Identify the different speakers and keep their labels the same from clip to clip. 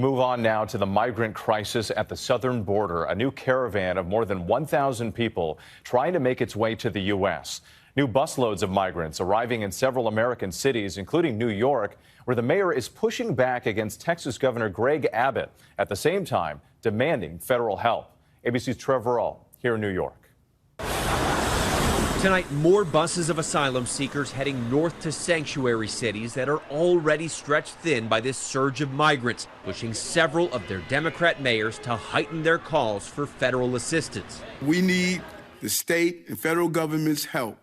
Speaker 1: Move on now to the migrant crisis at the southern border. A new caravan of more than 1,000 people trying to make its way to the U.S. New busloads of migrants arriving in several American cities, including New York, where the mayor is pushing back against Texas Governor Greg Abbott, at the same time demanding federal help. ABC's Trevor Ault here in New York.
Speaker 2: Tonight, more buses of asylum seekers heading north to sanctuary cities that are already stretched thin by this surge of migrants, pushing several of their Democrat mayors to heighten their calls for federal assistance.
Speaker 3: We need the state and federal government's help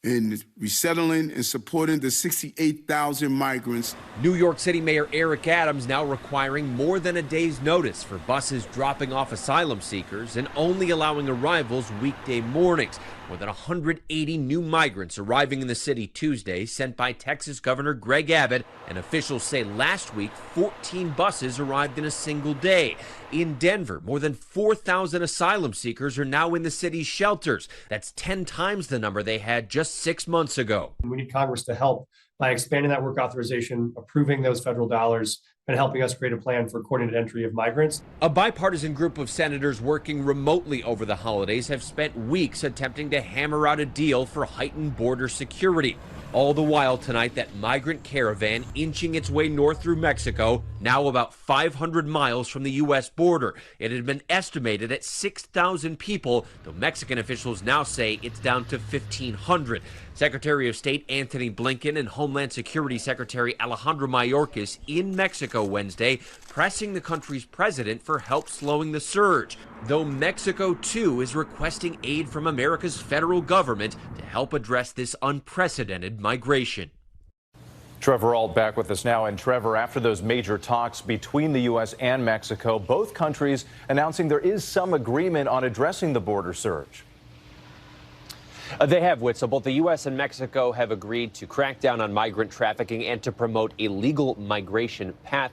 Speaker 3: in resettling and supporting the 68,000 migrants.
Speaker 2: New York City Mayor Eric Adams now requiring more than a day's notice for buses dropping off asylum seekers and only allowing arrivals weekday mornings. More than 180 new migrants arriving in the city Tuesday, sent by Texas Governor Greg Abbott, and officials say last week 14 buses arrived in a single day. In Denver, more than 4,000 asylum seekers are now in the city's shelters. That's 10 times the number they had just 6 months ago.
Speaker 4: We need Congress to help by expanding that work authorization, approving those federal dollars, and helping us create a plan for coordinated entry of migrants.
Speaker 2: A bipartisan group of senators working remotely over the holidays have spent weeks attempting to hammer out a deal for heightened border security. All the while tonight, that migrant caravan inching its way north through Mexico, now about 500 miles from the U.S. border. It had been estimated at 6,000 people, though Mexican officials now say it's down to 1,500. Secretary of State Antony Blinken and Homeland Security Secretary Alejandro Mayorkas in Mexico Wednesday, pressing the country's president for help slowing the surge, though Mexico, too, is requesting aid from America's federal government to help address this unprecedented migration.
Speaker 1: Trevor Ault back with us now. And Trevor, after those major talks between the U.S. and Mexico, both countries announcing there is some agreement on addressing the border surge.
Speaker 5: They have, Witzel. Both the U.S. and Mexico have agreed to crack down on migrant trafficking and to promote a legal migration path.